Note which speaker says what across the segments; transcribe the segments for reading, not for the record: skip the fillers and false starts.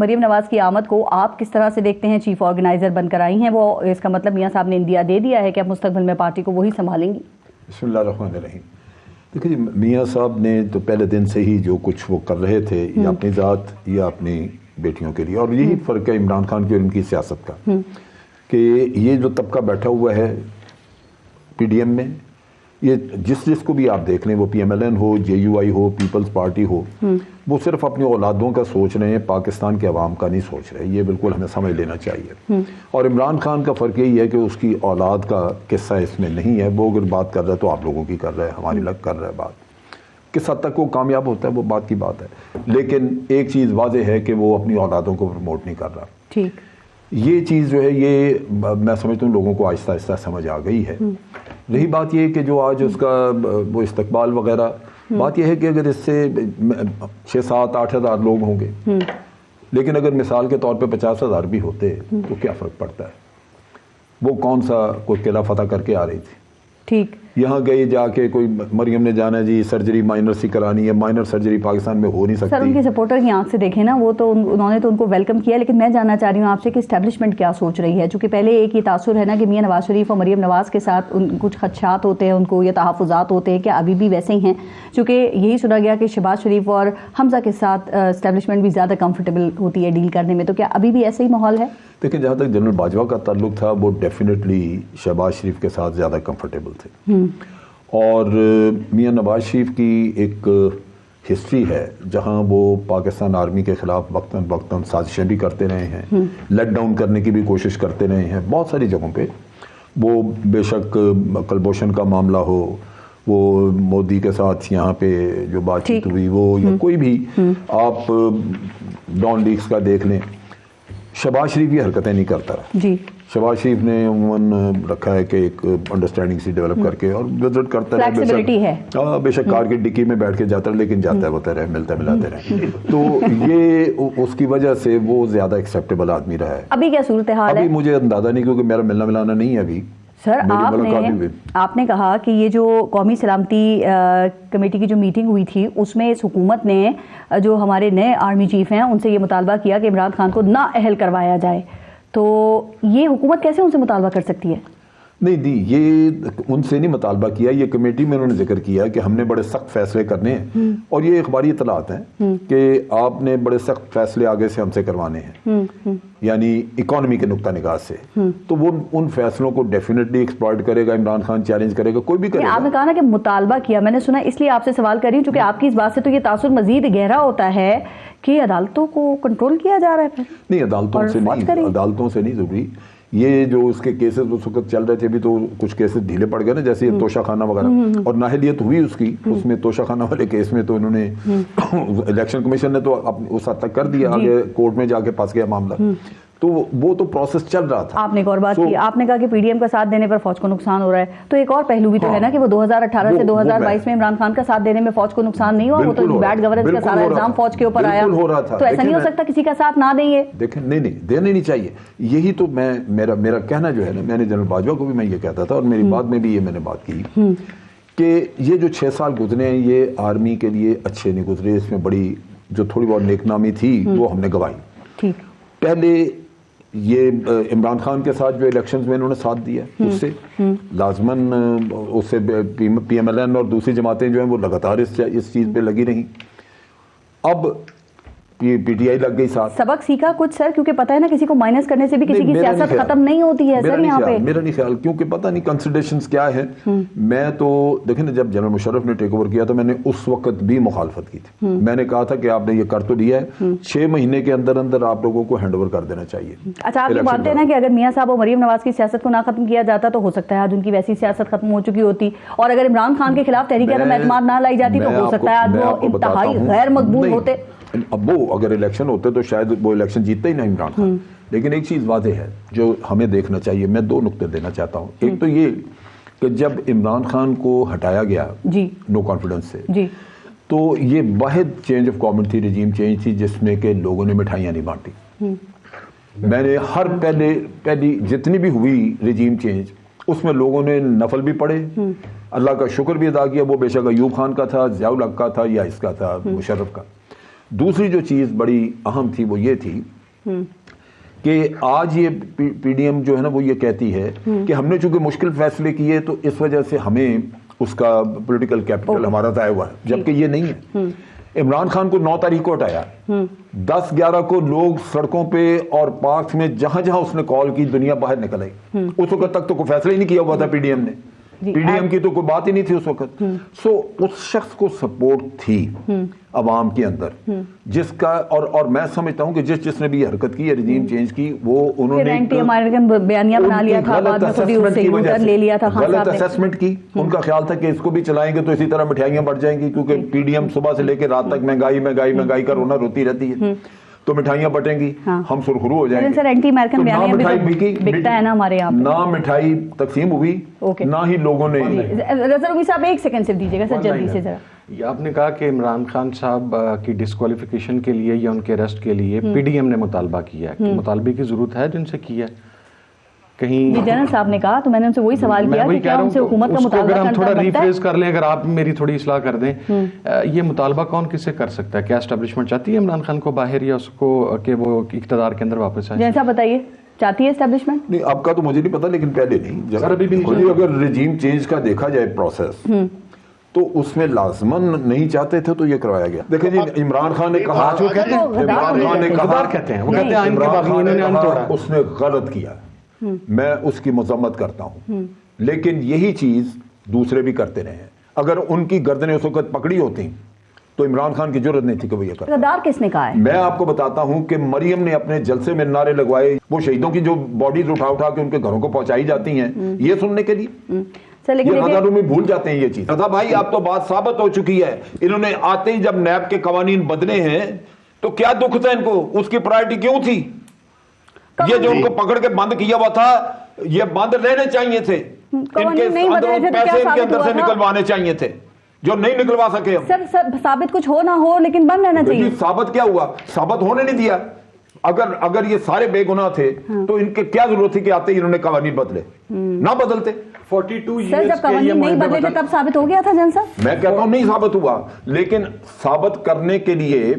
Speaker 1: مریم نواز کی آمد کو آپ کس طرح سے دیکھتے ہیں؟ چیف آرگنائزر بن کر آئی ہیں وہ، اس کا مطلب میاں صاحب نے اندیا دے دیا ہے کہ اب مستقبل میں پارٹی کو وہی سنبھالیں گی؟
Speaker 2: بسم اللہ الرحمن الرحیم۔ دیکھیں جی، میاں صاحب نے تو پہلے دن سے ہی جو کچھ وہ کر رہے تھے یا اپنی ذات یا اپنی بیٹیوں کے لیے، اور یہی فرق ہے عمران خان کی اور ان کی سیاست کا کہ یہ جو طبقہ بیٹھا ہوا ہے پی ڈی ایم میں، یہ جس کو بھی آپ دیکھ لیں، وہ پی ایم ایل این ہو، جے یو آئی ہو، پیپلز پارٹی ہو، وہ صرف اپنی اولادوں کا سوچ رہے ہیں، پاکستان کے عوام کا نہیں سوچ رہے۔ یہ بالکل ہمیں سمجھ لینا چاہیے۔ اور عمران خان کا فرق یہی ہے کہ اس کی اولاد کا قصہ اس میں نہیں ہے۔ وہ اگر بات کر رہا ہے تو آپ لوگوں کی کر رہا ہے، ہماری لگ کر رہا ہے بات۔ کس حد تک وہ کامیاب ہوتا ہے وہ بات کی بات ہے، لیکن ایک چیز واضح ہے کہ وہ اپنی اولادوں کو پروموٹ نہیں کر رہا۔
Speaker 1: ٹھیک،
Speaker 2: یہ چیز جو ہے، یہ میں سمجھتا ہوں لوگوں کو آہستہ آہستہ سمجھ آ گئی ہے۔ رہی بات یہ کہ جو آج اس کا وہ استقبال وغیرہ، بات یہ ہے کہ اگر اس سے 6-7-8 ہزار لوگ ہوں گے، لیکن اگر مثال کے طور پہ 50 ہزار بھی ہوتے تو کیا فرق پڑتا ہے؟ وہ کون سا کوئی قلعہ فتح کر کے آ رہی تھی؟
Speaker 1: ٹھیک،
Speaker 2: یہاں گئی جا کے کوئی مریم نے جانا جی سرجری مائنر سی کرانی ہے، مائنر سرجری پاکستان میں ہو نہیں سکتی۔
Speaker 1: سر ان کی سپورٹر کی آنکھ سے دیکھیں نا، وہ تو انہوں نے تو ان کو ویلکم کیا، لیکن میں جاننا چاہ رہی ہوں آپ سے کہ اسٹیبلشمنٹ کیا سوچ رہی ہے؟ چونکہ پہلے ایک یہ تاثر ہے نا کہ میاں نواز شریف اور مریم نواز کے ساتھ کچھ خدشات ہوتے ہیں ان کو، یا تحفظات ہوتے ہیں، کیا ابھی بھی ویسے ہی ہیں؟ چونکہ یہی سنا گیا کہ شہباز شریف اور حمزہ کے ساتھ اسٹیبلشمنٹ بھی زیادہ کمفرٹیبل ہوتی ہے ڈیل کرنے میں، تو کیا ابھی بھی ایسا ہی ماحول ہے؟
Speaker 2: دیکھیں، جہاں تک جنرل باجوہ کا تعلق تھا، وہ ڈیفینیٹلی شہباز شریف کے ساتھ زیادہ کمفرٹیبل تھے، اور میاں نواز شریف کی ایک ہسٹری ہے جہاں وہ پاکستان آرمی کے خلاف وقتاً وقتاً سازشیں بھی کرتے رہے ہیں، لیٹ ڈاؤن کرنے کی بھی کوشش کرتے رہے ہیں بہت ساری جگہوں پہ۔ وہ بے شک کلبھوشن کا معاملہ ہو، وہ مودی کے ساتھ یہاں پہ جو بات چیت ہوئی وہ، یا کوئی بھی آپ ڈان لیگز کا دیکھ لیں، شہباز شریف یہ حرکتیں نہیں کرتا
Speaker 1: جی۔
Speaker 2: شہباز شریف نے عموماً رکھا ہے کہ ایک انڈرسٹینڈنگ سی ڈیولپ کر کے اور وزٹ کرتا ہے، بے شک کار کی ڈکی میں بیٹھ کے جاتا ہے، لیکن جاتا ہے ہوتا رہے، ملتا ملاتے رہے، تو یہ اس کی وجہ سے وہ زیادہ ایکسیپٹیبل آدمی رہا ہے۔
Speaker 1: ابھی کیا صورتحال ہے؟
Speaker 2: ابھی مجھے اندازہ نہیں، کیونکہ میرا ملنا ملانا نہیں ہے ابھی۔
Speaker 1: سر آپ نے کہا کہ یہ جو قومی سلامتی کمیٹی کی جو میٹنگ ہوئی تھی اس میں اس حکومت نے جو ہمارے نئے آرمی چیف ہیں ان سے یہ مطالبہ کیا کہ عمران خان کو نااہل کروایا جائے، تو یہ حکومت کیسے ان سے مطالبہ کر سکتی ہے؟
Speaker 2: نہیں دی، یہ ان سے نہیں مطالبہ کیا، یہ کمیٹی میں انہوں نے ذکر کیا کہ ہم نے بڑے سخت فیصلے کرنے ہیں، اور یہ اخباری اطلاعات ہیں کہ آپ نے بڑے سخت فیصلے آگے سے ہم سے کروانے ہیں، یعنی اکانومی کے نقطہ نگاہ سے، تو وہ ان فیصلوں کو ڈیفینیٹلی ایکسپلائٹ کرے گا، عمران خان چیلنج کرے گا، کوئی بھی کرے گا۔
Speaker 1: آپ نے کہا نا کہ مطالبہ کیا، میں نے سنا، اس لیے آپ سے سوال کر رہی ہوں چونکہ آپ کی اس بات سے تو یہ تاثر مزید گہرا ہوتا ہے کہ عدالتوں کو کنٹرول کیا جا رہا ہے۔
Speaker 2: نہیں، عدالتوں سے نہیں ضروری، یہ جو اس کے کیسز اس وقت چل رہے تھے، ابھی تو کچھ کیسز ڈھیلے پڑ گئے نا، جیسے توشہ خانہ وغیرہ، اور نااہلیت ہوئی اس کی، اس میں توشہ خانہ والے کیس میں تو انہوں نے الیکشن کمیشن نے تو اس حد تک کر دیا، آگے کورٹ میں جا کے پھنس گیا معاملہ، تو وہ تو پروسیس چل رہا تھا۔
Speaker 1: آپ نے ایک اور بات کی، آپ نے کہا کہ پی ڈی ایم کا ساتھ دینے پر فوج کو نقصان ہو رہا ہے، تو ایک اور پہلو بھی تو ہے نا کہ وہ 2018 سے 2022 میں عمران خان کا ساتھ دینے میں فوج کو نقصان نہیں ہوا، وہ تو بیڈ گورننس کا سارا الزام فوج کے اوپر آیا، تو ایسا نہیں ہو سکتا کسی کا ساتھ نہ دیں یہ؟
Speaker 2: دیکھیں، نہیں دینے نہیں چاہیے، یہی تو میرا کہنا جو ہے نا، میں نے جنرل باجوہ کو بھی میں یہ کہتا تھا، اور میری بات میں بھی یہ میں نے بات کی کہ یہ جو 6 سال گزرے ہیں یہ آرمی کے لیے اچھے نہیں گزرے، اس میں بڑی جو تھوڑی بہت نیک نامی تھی وہ ہم نے گوائی۔ پہلے یہ عمران خان کے ساتھ جو الیکشنز میں انہوں نے ساتھ دیا اس سے لازماً اس سے پی ایم ایل این اور دوسری جماعتیں جو ہیں وہ لگاتار اس چیز پہ لگی رہیں، اب پی ٹی آئی لگ گئی ساتھ۔
Speaker 1: سبق سیکھا کچھ سر؟ کیونکہ پتہ ہے نا کسی کو مائنس کرنے سے بھی کسی کی سیاست ختم نہیں ہوتی ہے سر یہاں پہ۔
Speaker 2: میرا نہیں خیال، کیونکہ پتہ نہیں کنسیڈریشنز کیا ہے۔ میں تو دیکھیں نا، جب جنرل مشرف نے ٹیک اوور کیا تو میں نے اس وقت بھی مخالفت کی تھی، میں نے کہا تھا کہ آپ نے یہ کر تو لیا ہے، 6 مہینے کے اندر اندر آپ لوگوں کو ہینڈ اوور کر دینا چاہیے۔
Speaker 1: اچھا، آپ یہ مانتے ہیں نا کہ اگر میاں صاحب اور مریم نواز کی سیاست کو نہ ختم کیا جاتا تو ہو سکتا ہے آج ان کی ویسی سیاست ختم ہو چکی ہوتی، اور اگر عمران خان کے خلاف تحریک عدم اعتماد نہ لائی جاتی تو ہو سکتا ہے آج وہ انتہائی غیر مقبول ہوتے۔
Speaker 2: اب وہ اگر الیکشن ہوتے تو شاید وہ الیکشن جیتتا ہی نہیں عمران خان، لیکن ایک چیز واضح ہے جو ہمیں دیکھنا چاہیے، میں 2 نقطے دینا چاہتا ہوں۔ ایک تو یہ کہ جب عمران خان کو ہٹایا گیا نو کانفیڈنس سے، تو یہ واحد چینج آف گورنمنٹ تھی، رجیم چینج تھی، جس میں کہ لوگوں نے مٹھائیاں نہیں بانٹی۔ میں نے ہر پہلی جتنی بھی ہوئی رجیم چینج، اس میں لوگوں نے نفل بھی پڑھے، اللہ کا شکر بھی ادا کیا، وہ بے شک ایوب خان کا تھا، ضیاء الحق کا تھا، یا اس کا تھا مشرف کا، دوسری جو چیز بڑی اہم تھی وہ یہ تھی کہ آج یہ پی ڈی ایم جو ہے نا وہ یہ کہتی ہے کہ ہم نے چونکہ مشکل فیصلے کیے تو اس وجہ سے ہمیں اس کا پولیٹیکل کیپٹل ہمارا ضائع ہوا ہے، جبکہ یہ نہیں ہے. عمران خان کو 9 تاریخ کو ہٹایا، 10-11 کو لوگ سڑکوں پہ اور پارکس میں جہاں جہاں اس نے کال کی دنیا باہر نکل آئی. اس وقت تک تو کوئی فیصلہ ہی نہیں کیا ہوا تھا پی ڈی ایم نے، پی ڈی ایم کی تو کوئی بات ہی نہیں تھی اس وقت. سو اس شخص کو سپورٹ تھی عوام کے اندر، جس کا اور میں سمجھتا ہوں کہ جس نے بھی یہ حرکت کی، رجیم چینج کی، وہ انہوں نے
Speaker 1: اینٹی امریکن بیانیہ بنا لیا تھا، بعد میں خود ہی اس سے یوٹرن لے لیا تھا.
Speaker 2: غلط اسیسمنٹ کی. ان کا خیال تھا کہ اس کو بھی چلائیں گے تو اسی طرح مٹھائیاں بڑھ جائیں گی، کیونکہ پی ڈی ایم صبح سے لے کے رات تک مہنگائی کا رونا روتی رہتی ہے، تو مٹھائیاں بٹیں گی، ہم سرخرو ہو جائیں گے.
Speaker 1: سر اینٹی امریکن بیانیہ بھی بکتا ہے نا ہمارے یہاں،
Speaker 2: نہ مٹھائی تقسیم ہوئی، نہ ہی لوگوں نے.
Speaker 1: رضا رومی صاحب ایک سیکنڈ صرف دیجیے گا سر، جلدی سے ذرا.
Speaker 3: یہ آپ نے کہا کہ عمران خان صاحب کی ڈسکوالیفیکیشن کے لیے یا ان کے اریسٹ کے لیے پی ڈی ایم نے مطالبہ کیا ہے، کہ مطالبے کی ضرورت ہے جن سے کیا ہے کہیں.
Speaker 1: جی جنرل صاحب نے کہا، تو میں نے ان سے وہی سوال کیا کہ کیا ان سے حکومت کا مطالبہ
Speaker 3: اگر ہم تھوڑا
Speaker 1: کرنا بنتا ہے.
Speaker 3: ریفریز کر لیں، اگر آپ میری تھوڑی اصلاح کر دیں، یہ مطالبہ کون کس سے کر سکتا ہے؟ کیا اسٹیبلشمنٹ چاہتی ہے عمران خان کو باہر، یا اس کو کہ وہ اقتدار کے اندر واپس آئے؟
Speaker 1: جیسا بتائیے، چاہتی ہے اسٹیبلشمنٹ؟
Speaker 2: نہیں اب کا تو مجھے نہیں پتا، لیکن پہلے نہیں.
Speaker 3: سر ابھی بھی
Speaker 2: اگر رجیم چینج کا دیکھا جائے پروسیس، تو اس میں لازماً نہیں چاہتے تھے تو یہ کروایا گیا. دیکھیں جی، عمران خان نے کہا، اس نے غلط کیا، میں اس کی مذمت کرتا ہوں، لیکن یہی چیز دوسرے بھی کرتے رہے ہیں. اگر ان کی گردنیں اس وقت پکڑی ہوتی تو عمران خان کی جرت نہیں تھی کہ وہ یہ کرے.
Speaker 1: غدار کس نے کہا ہے؟ میں
Speaker 2: آپ کو بتاتا ہوں کہ مریم نے اپنے جلسے میں نعرے لگوائے، وہ شہیدوں کی جو باڈیز اٹھا کے ان کے گھروں کو پہنچائی جاتی ہیں، یہ سننے کے لیے. رضا رومی بھول جاتے ہیں یہ چیز. رضا بھائی اب تو بات ثابت ہو چکی ہے، انہوں نے آتے ہی جب نیب کے قوانین بدلے ہیں تو کیا دکھ تھا ان کو؟ اس کی پرائرٹی کیوں تھی؟ یہ جو ان کو پکڑ کے بند کیا ہوا تھا، یہ بند رہنے چاہیے تھے، ان کے پیسے ان کے اندر سے نکلوانے چاہیے تھے، جو نہیں نکلوا سکے.
Speaker 1: سر ثابت کچھ ہو نہ ہو لیکن بند رہنا چاہیے.
Speaker 2: ثابت کیا ہوا؟ ثابت ہونے نہیں دیا. اگر یہ سارے بے گناہ تھے تو ان کے کیا ضرورت تھی کہ آتے ہی انہوں نے قوانین بدلے؟ نہ بدلتے.
Speaker 3: 42
Speaker 1: سر جب قوانین نہیں بدلے تھے تب ثابت ہو گیا تھا جن صاحب.
Speaker 2: میں کہتا ہوں نہیں ثابت ہوا، لیکن ثابت کرنے کے لیے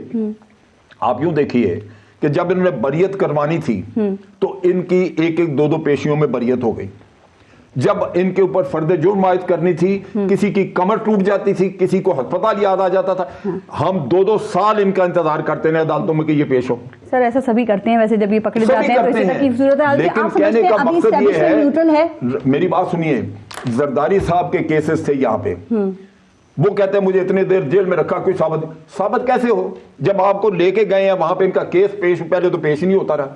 Speaker 2: آپ یوں دیکھیے کہ جب انہوں نے بریت کروانی تھی تو ان کی 1-2 پیشیوں میں بریت ہو گئی. جب ان کے اوپر فرد جرم عائد کرنی تھی، کسی کی کمر ٹوٹ جاتی تھی، کسی کو ہسپتال یاد آ جاتا تھا، ہم 2 سال ان کا انتظار کرتے ہیں عدالتوں میں کہ یہ پیش ہو.
Speaker 1: سر ایسا سبھی کرتے ہیں ویسے، جب یہ پکڑے جاتے ہیں تو اسی طرح کی صورت ہے.
Speaker 2: لیکن کہنے کا مقصد یہ ہے، میری بات سنیے، زرداری صاحب کے کیسز تھے یہاں پہ، وہ کہتے ہیں مجھے اتنے دیر جیل میں رکھا، کوئی ثابت کیسے ہو جب آپ کو لے کے گئے ہیں وہاں پہ ان کا کیس پیش، پہلے تو پیش ہی نہیں ہوتا رہا.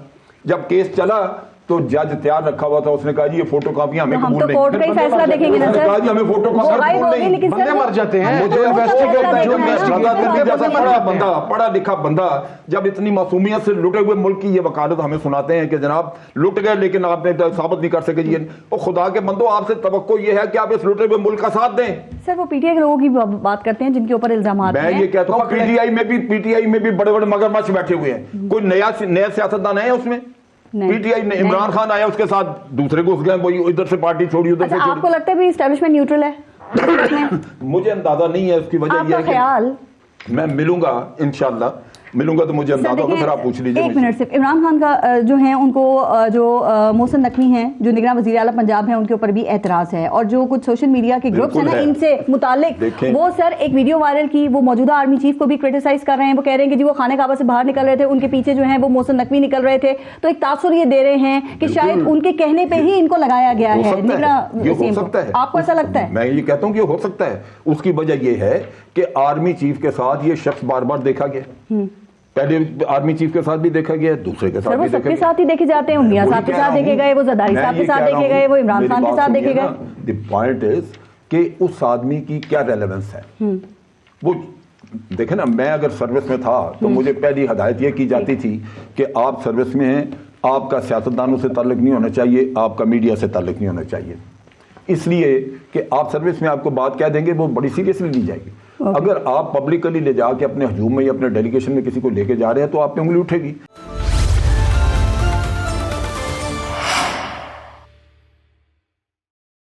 Speaker 2: جب کیس چلا تو جج تیار رکھا ہوا تھا، اس نے کہا جی یہ فوٹو کاپیاں ہمیں قبول نہیں.
Speaker 1: کورٹ کا ہی فیصلہ دیکھیں گے نا سر.
Speaker 2: جی ہمیں فوٹو کاپی
Speaker 3: بندے مر جاتے ہیں.
Speaker 2: پڑھا لکھا بندہ جب اتنی معصومیت سے لٹے ہوئے ملک کی یہ وکالت ہمیں سناتے ہیں کہ جناب لٹ گئے لیکن آپ نے ثابت نہیں کر سکے. جی خدا کے بندو، آپ سے توقع یہ ہے کہ آپ اس لٹے ہوئے ملک کا ساتھ دیں.
Speaker 1: سر وہ پی ٹی آئی کے لوگوں کی بات کرتے ہیں جن کے اوپر الزامات ہیں.
Speaker 2: میں یہ کہتا ہوں پی ٹی آئی میں بھی بڑے بڑے مگرمچھ بیٹھے ہوئے ہیں. کوئی نیا سیاستدان ہے اس میں؟ پی ٹی آئی نے عمران خان آیا، اس کے ساتھ دوسرے گھس گئے، وہی ادھر سے پارٹی چھوڑی ادھر سے چھوڑی.
Speaker 1: آپ کو لگتا ہے بھی اسٹیبلشمنٹ نیوٹرل ہے؟
Speaker 2: مجھے اندازہ نہیں ہے اس کی وجہ یہ ہے کہ میں ملوں گا انشاءاللہ، ملوں گا تو مجھے اندازہ ہوگا، پھر آپ پوچھ لیجیے.
Speaker 1: ایک منٹ صرف، عمران خان کا جو ہیں ان کو جو محسن نقوی ہیں جو نگراں وزیر اعلیٰ پنجاب ہیں، ان کے اوپر بھی اعتراض ہے، اور جو کچھ سوشل میڈیا کے گروپس ہیں نا ان سے متعلق، وہ سر ایک ویڈیو وائرل کی، وہ موجودہ آرمی چیف کو بھی کریٹیسائز کر رہے ہیں. وہ کہہ رہے ہیں کہ جی وہ خانہ کعبہ سے باہر نکل رہے تھے، ان کے پیچھے جو ہیں وہ محسن نقوی نکل رہے تھے، تو ایک تاثر یہ دے رہے ہیں کہ شاید ان کے کہنے پہ ہی ان کو لگایا گیا ہے نگراں وزیر کو. آپ کو ایسا لگتا ہے؟
Speaker 2: میں یہ کہتا ہوں کہ ہو سکتا ہے. اس کی وجہ یہ ہے کہ آرمی چیف کے ساتھ یہ شخص بار بار دیکھا گیا، پہلے آرمی چیف کے ساتھ بھی دیکھا گیا، دوسرے کے ساتھ بھی دیکھا گیا.
Speaker 1: سب کے ساتھ ہی دیکھے جاتے ہیں، میاں صاحب کے ساتھ دیکھے گئے، وہ زرداری صاحب کے ساتھ دیکھے گئے، وہ عمران خان کے ساتھ دیکھے گئے.
Speaker 2: دی پوائنٹ از کہ اس آدمی کی کیا ریلیونس ہے. وہ دیکھیں نا، میں اگر سروس میں تھا تو مجھے پہلی ہدایت یہ کی جاتی تھی کہ آپ سروس میں ہیں، آپ کا سیاستدانوں سے تعلق نہیں ہونا چاہیے، آپ کا میڈیا سے تعلق نہیں ہونا چاہیے، اس لیے کہ آپ سروس میں آپ کو بات کہہ دیں گے وہ بڑی سیریسلی لی جائے گی. اگر آپ پبلکلی لے جا کے اپنے ہجوم میں یا اپنے ڈیلیگیشن میں کسی کو لے کے جا رہے ہیں تو آپ پہ انگلی اٹھے گی.